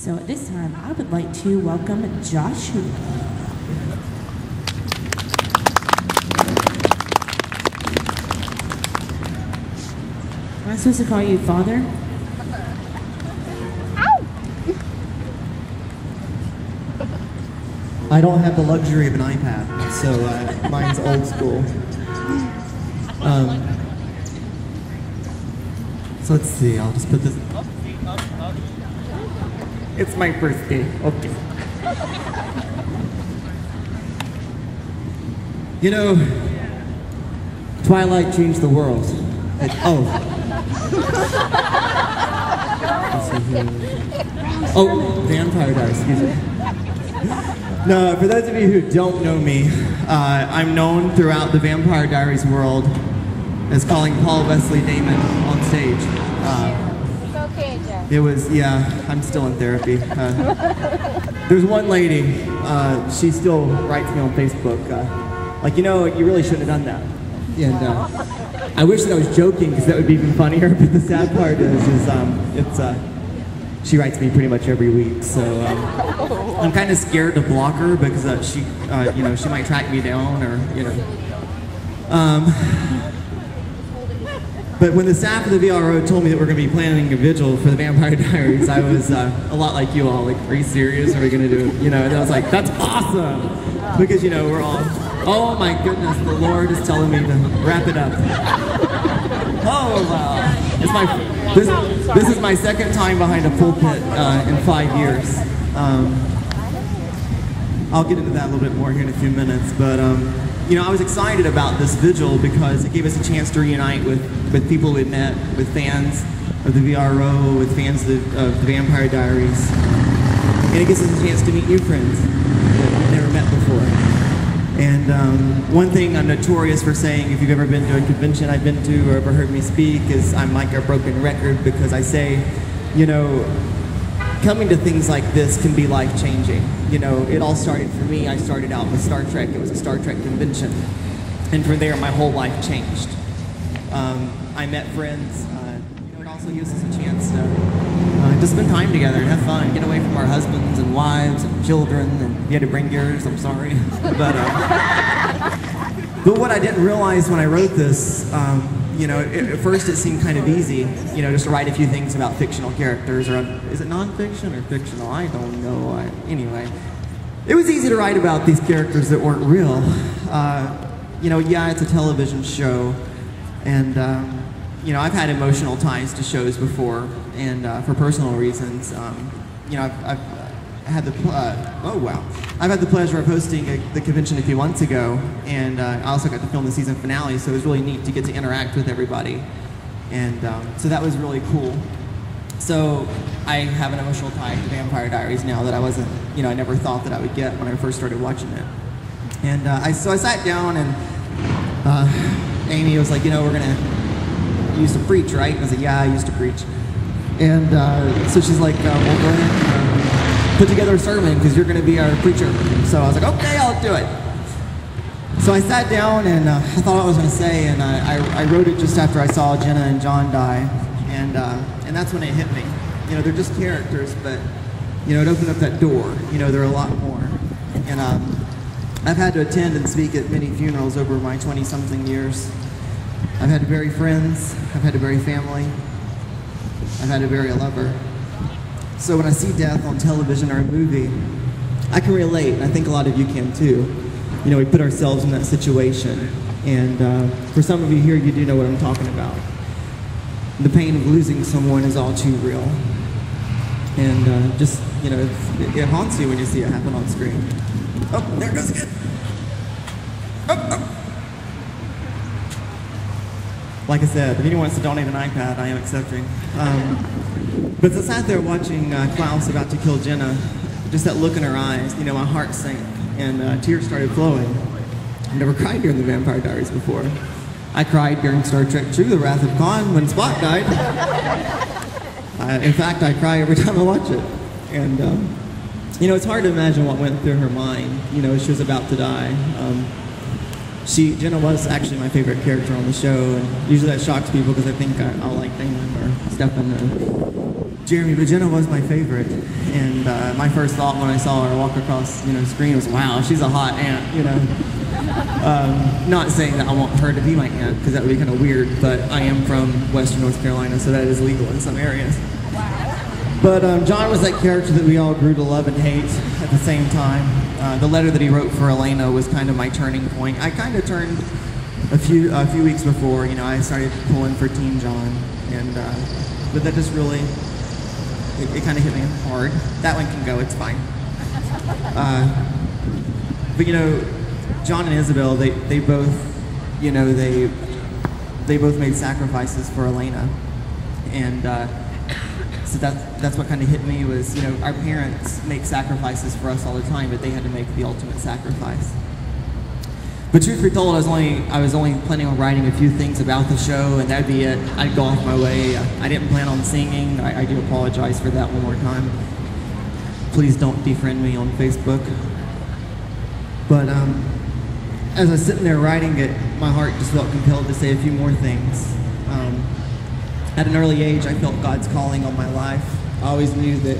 So at this time, I would like to welcome Joshua. Am I supposed to call you father? I don't have the luxury of an iPad, so mine's old school. So let's see, I'll just put this. It's my birthday, okay. You know, Twilight changed the world. Oh, Vampire Diaries, excuse me. No, for those of you who don't know me, I'm known throughout the Vampire Diaries world as calling Paul Wesley Damon on stage. It's okay, Jeff. It was, yeah, I'm still in therapy. There's one lady, she still writes me on Facebook, like, you know, you really shouldn't have done that. And I wish that I was joking because that would be even funnier, but the sad part is she writes me pretty much every week, so I'm kind of scared to block her because she, you know, she might track me down or, you know. But when the staff of the VRO told me that we're going to be planning a vigil for the Vampire Diaries, I was a lot like you all, like, are you serious? Are we going to do it? You know, and I was like, that's awesome! Because, you know, we're all, oh my goodness, the Lord is telling me to wrap it up. Oh, wow. It's this is my second time behind a pulpit in 5 years. I'll get into that a little bit more here in a few minutes, but you know, I was excited about this vigil because it gave us a chance to reunite with people we'd met, with fans of the VRO, with fans of the Vampire Diaries, and it gives us a chance to meet new friends that we've never met before. And one thing I'm notorious for saying, if you've ever been to a convention I've been to or ever heard me speak, is I'm like a broken record because I say, you know, coming to things like this can be life-changing. You know, it all started for me. I started out with Star Trek. It was a Star Trek convention. And from there, my whole life changed. I met friends. You know, it also gives us a chance to spend time together and have fun, get away from our husbands and wives and children. And if you had to bring yours, I'm sorry. But what I didn't realize when I wrote this, you know, at first it seemed kind of easy, you know, just to write a few things about fictional characters, or is it nonfiction or fictional? I don't know. Anyway, it was easy to write about these characters that weren't real. You know, yeah, it's a television show, and you know, I've had emotional ties to shows before, and for personal reasons, you know, I've had the I've had the pleasure of hosting the convention a few months ago, and I also got to film the season finale, so it was really neat to get to interact with everybody, and so that was really cool. So I have an emotional tie to Vampire Diaries now that I wasn't, you know, I never thought that I would get when I first started watching it. And so I sat down, and Amy was like, you know, you used to preach, right? And I was like, yeah, I used to preach. And so she's like, well, go ahead, put together a sermon because you're going to be our preacher. So I was like, okay, I'll do it. So I sat down and I thought what I was going to say, and I wrote it just after I saw Jenna and John die, and that's when it hit me. You know, they're just characters, but you know, it opened up that door. You know, there are a lot more. And I've had to attend and speak at many funerals over my 20-something years. I've had to bury friends. I've had to bury family. I've had to bury a lover. So when I see death on television or a movie, I can relate, and I think a lot of you can too. You know, we put ourselves in that situation, and for some of you here, you do know what I'm talking about. The pain of losing someone is all too real, and just, you know, it haunts you when you see it happen on screen. Oh, there it goes again. Oh. Like I said, if anyone wants to donate an iPad, I am accepting. But as I sat there watching Klaus about to kill Jenna, just that look in her eyes, you know, my heart sank and tears started flowing. I've never cried during the Vampire Diaries before. I cried during Star Trek II, The Wrath of Khan, when Spock died. In fact, I cry every time I watch it. And, you know, it's hard to imagine what went through her mind, you know, as she was about to die. Jenna was actually my favorite character on the show, and usually that shocks people because I think I'll like Damon or Stefan. Jeremy, but Jenna was my favorite, and my first thought when I saw her walk across, screen was, wow, she's a hot aunt, Not saying that I want her to be my aunt, because that would be kind of weird, but I am from Western North Carolina, so that is legal in some areas. But John was that character that we all grew to love and hate at the same time. The letter that he wrote for Elena was kind of my turning point. I kind of turned a few weeks before, I started pulling for Teen John, and but that just really, it kind of hit me hard. That one can go, it's fine. But John and Isabel, they both, they both made sacrifices for Elena, and so that's what kind of hit me was, our parents make sacrifices for us all the time, but they had to make the ultimate sacrifice. But truth be told, I was only planning on writing a few things about the show, and that'd be it. I'd go off my way. I didn't plan on singing. I do apologize for that one more time. Please don't defriend me on Facebook. But as I was sitting there writing it, my heart just felt compelled to say a few more things. At an early age, I felt God's calling on my life. I always knew that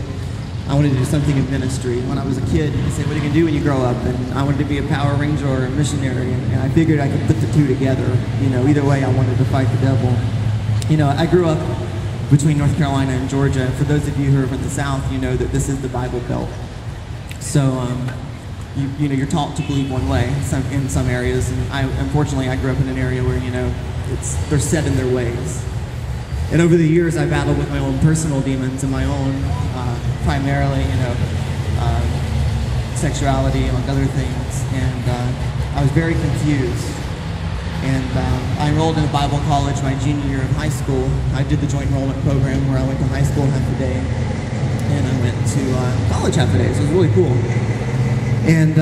I wanted to do something in ministry. When I was a kid, I said, what are you going to do when you grow up? And I wanted to be a Power Ranger or a missionary, and I figured I could put the two together. Either way, I wanted to fight the devil. I grew up between North Carolina and Georgia. For those of you who are from the South, you know that this is the Bible Belt. So, you're taught to believe one way in some areas, and unfortunately, I grew up in an area where, they're set in their ways. And over the years, I battled with my own personal demons and my own, primarily, sexuality, among other things. And I was very confused. And I enrolled in a Bible college my junior year of high school. I did the joint enrollment program where I went to high school half a day, and I went to college half a day, so it was really cool. And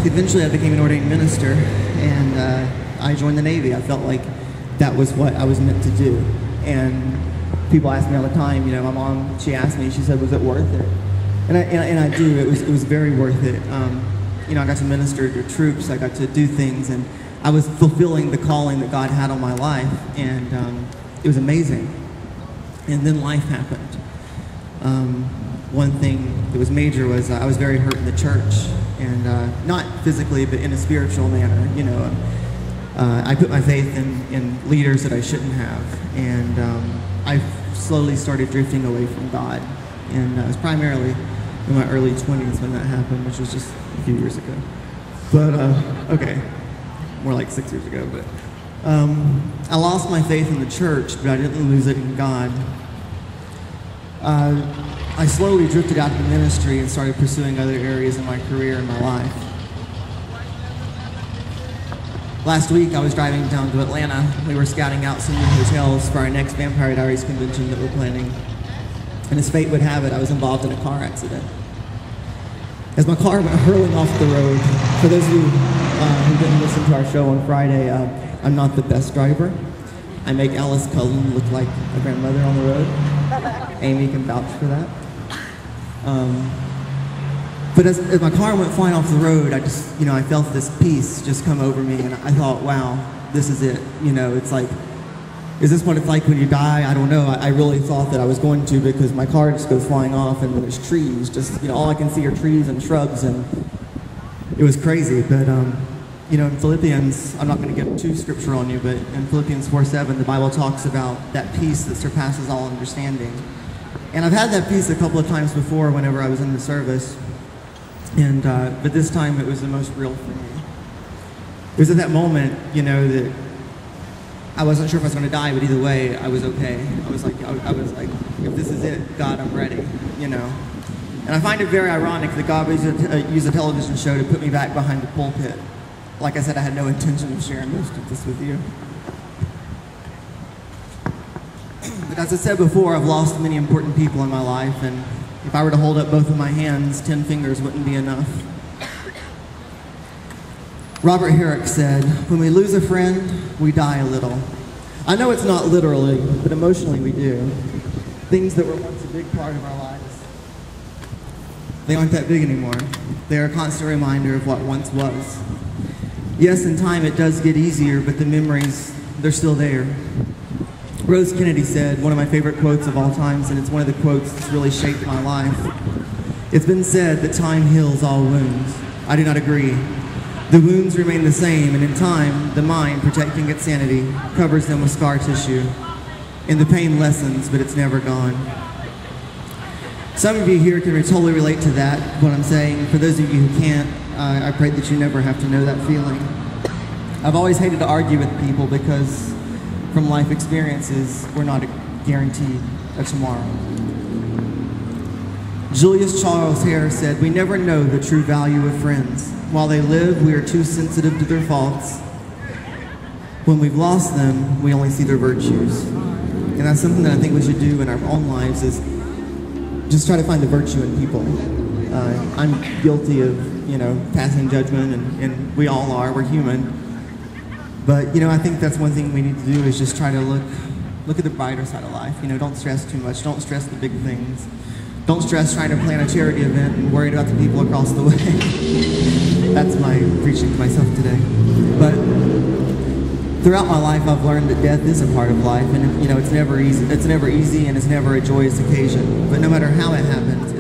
eventually I became an ordained minister, and I joined the Navy. I felt like that was what I was meant to do. And people ask me all the time, my mom, she asked me, she said, was it worth it? And I do, it was very worth it. I got to minister to troops, I got to do things, and I was fulfilling the calling that God had on my life, and it was amazing. And then life happened. One thing that was major was I was very hurt in the church, and not physically, but in a spiritual manner, I put my faith in leaders that I shouldn't have, and I slowly started drifting away from God. And it was primarily in my early 20s when that happened, which was just a few years ago. But, okay, more like 6 years ago. But I lost my faith in the church, but I didn't lose it in God. I slowly drifted out of the ministry and started pursuing other areas in my career and my life. Last week, I was driving down to Atlanta. We were scouting out some new hotels for our next Vampire Diaries convention that we're planning. And as fate would have it, I was involved in a car accident. As my car went hurling off the road, for those of you who didn't listen to our show on Friday, I'm not the best driver. I make Alice Cullen look like a grandmother on the road. Amy can vouch for that. But as my car went flying off the road, I just, I felt this peace just come over me, and I thought, wow, this is it. It's like, is this what it's like when you die? I don't know. I really thought that I was going to, because my car just goes flying off, and there's trees. Just, all I can see are trees and shrubs, and it was crazy. But, in Philippians, I'm not going to get too scriptural on you, but in Philippians 4:7, the Bible talks about that peace that surpasses all understanding. And I've had that peace a couple of times before whenever I was in the service. And, but this time it was the most real for me. It was at that moment, that I wasn't sure if I was going to die, but either way, I was okay. I was like, if this is it, God, I'm ready, And I find it very ironic that God would use a television show to put me back behind the pulpit. Like I said, I had no intention of sharing most of this with you. But as I said before, I've lost many important people in my life, and if I were to hold up both of my hands, 10 fingers wouldn't be enough. Robert Herrick said, when we lose a friend, we die a little. I know it's not literally, but emotionally we do. Things that were once a big part of our lives, they aren't that big anymore. They're a constant reminder of what once was. Yes, in time it does get easier, but the memories, they're still there. Rose Kennedy said, one of my favorite quotes of all times, and it's one of the quotes that's really shaped my life. It's been said that time heals all wounds. I do not agree. The wounds remain the same, and in time, the mind, protecting its sanity, covers them with scar tissue. And the pain lessens, but it's never gone. Some of you here can totally relate to that, what I'm saying. For those of you who can't, I pray that you never have to know that feeling. I've always hated to argue with people because from life experiences, we're not guaranteed a tomorrow. Julius Charles Hare said, "We never know the true value of friends. While they live, we are too sensitive to their faults. When we've lost them, we only see their virtues." And that's something that I think we should do in our own lives, is just try to find the virtue in people. I'm guilty of, passing judgment, and we all are, we're human. But, I think that's one thing we need to do, is just try to look at the brighter side of life. Don't stress too much. Don't stress the big things. Don't stress trying to plan a charity event and worried about the people across the way. That's my preaching to myself today. But throughout my life, I've learned that death is a part of life, and it's never easy. It's never easy, and it's never a joyous occasion. But no matter how it happens,